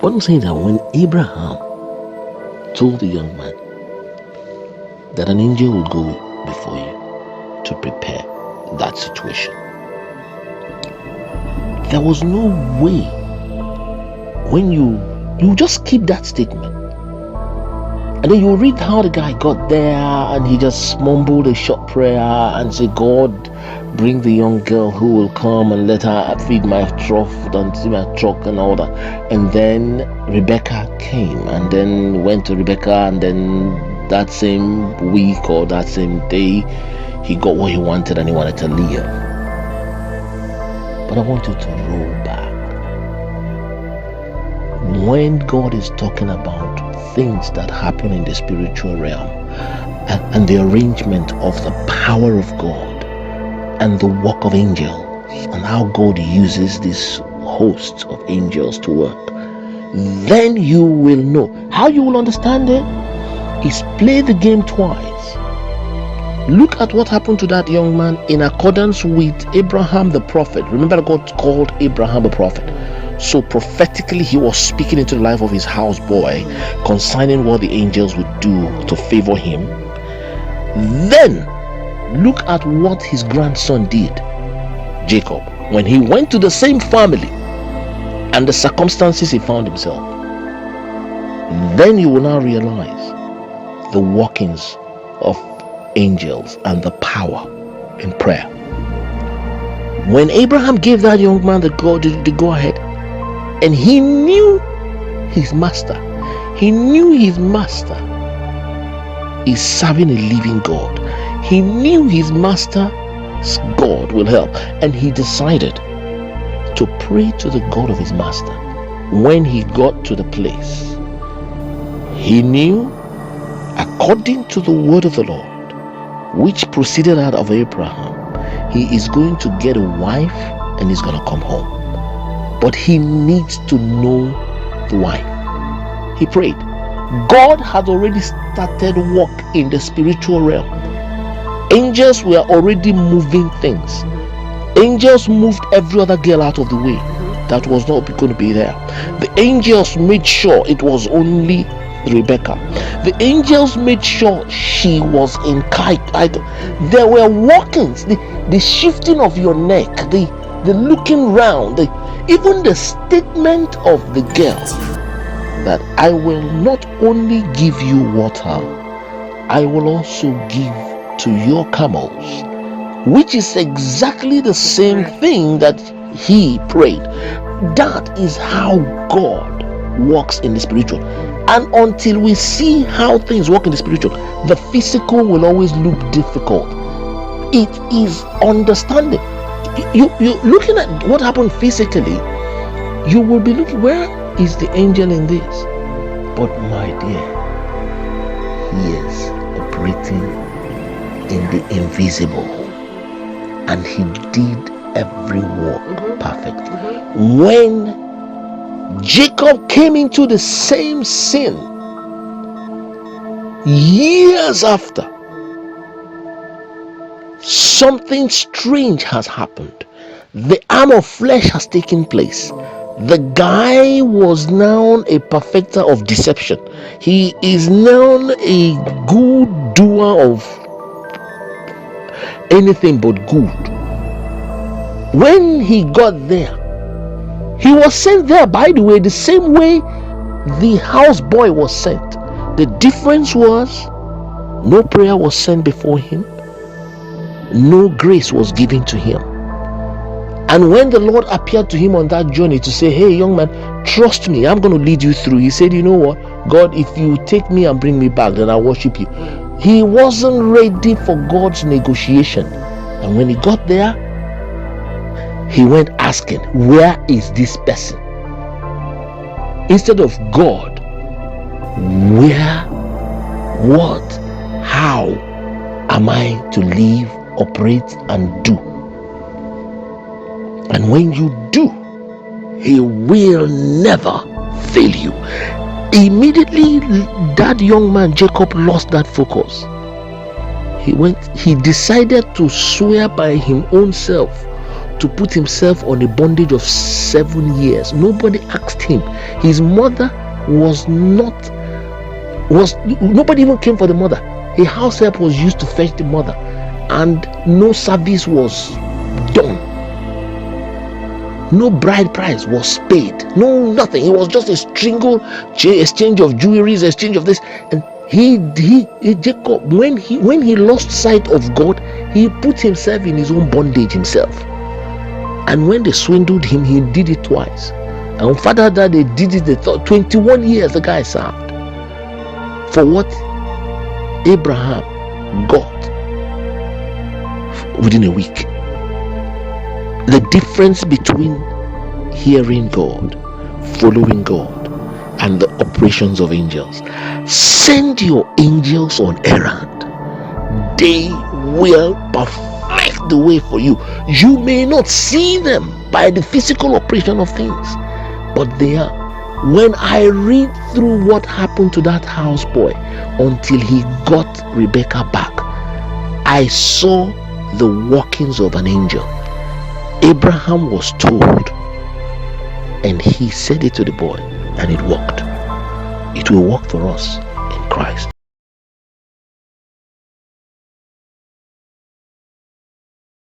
What I'm saying is that when Abraham told the young man that an angel will go before you to prepare that situation, there was no way when you just keep that statement. And then you read how the guy got there and he just mumbled a short prayer and said, God, bring the young girl who will come and let her feed my trough and see my truck and all that. And then Rebecca came and then went to Rebecca, and then that same week or that same day, he got what he wanted and he wanted to leave. But I want you to roll back. When God is talking about things that happen in the spiritual realm and the arrangement of the power of God and the work of angels and how God uses this host of angels to work, then you will know. How you will understand it is play the game twice. Look at what happened to that young man in accordance with Abraham the prophet. Remember, God called Abraham a prophet. So prophetically, he was speaking into the life of his houseboy concerning what the angels would do to favor him. Then look at what his grandson did, Jacob, when he went to the same family and the circumstances he found himself. Then you will now realize the workings of angels and the power in prayer. When Abraham gave that young man the go ahead, and he knew his master. He knew his master is serving a living God. He knew his master's God will help. And he decided to pray to the God of his master. When he got to the place, he knew, according to the word of the Lord, which proceeded out of Abraham, he is going to get a wife and he's going to come home. But he needs to know the wife. He prayed. God had already started work in the spiritual realm. Angels were already moving things. Angels moved every other girl out of the way that was not going to be there. The angels made sure it was only Rebecca. The angels made sure she was in kite. There were walkings, the shifting of your neck, the looking round, even the statement of the girl that I will not only give you water, I will also give to your camels, which is exactly the same thing that he prayed. That is how God works in the spiritual. And until we see how things work in the spiritual, the physical will always look difficult. It is understanding. You looking at what happened physically, you will be looking, where is the angel in this? But my dear, he is operating in the invisible, and he did every work perfectly. When Jacob came into the same sin years after, something strange has happened. The arm of flesh has taken place. The guy was now a perfecter of deception. He is now a good doer of anything but good. When he got there, he was sent there, by the way, the same way the houseboy was sent. The difference was no prayer was sent before him. No grace was given to him. And when the Lord appeared to him on that journey to say, hey young man, trust me, I'm going to lead you through, he said, you know what, God, if you take me and bring me back, then I'll worship you. He wasn't ready for God's negotiation. And when he got there, he went asking, where is this person? Instead of God, where, what, how am I to live, operate, and do? And when you do, he will never fail you. Immediately that young man Jacob lost that focus. He decided to swear by his own self, to put himself on a bondage of 7 years. Nobody asked him. His mother nobody even came for the mother. A house help was used to fetch the mother, and no service was done. No bride price was paid. No nothing. It was just a exchange of jewelries, exchange of this. And Jacob, when he lost sight of God, he put himself in his own bondage himself. And when they swindled him, he did it twice. And father that they did it, they thought 21 years the guy served for what Abraham got within a week. The difference between hearing God, following God, and the operations of angels. Send your angels on errand. They will perfect the way for you. You may not see them by the physical operation of things, but they are. When I read through what happened to that houseboy until he got Rebecca back, I saw the workings of an angel. Abraham was told, and he said it to the boy, and it worked. It will work for us in Christ.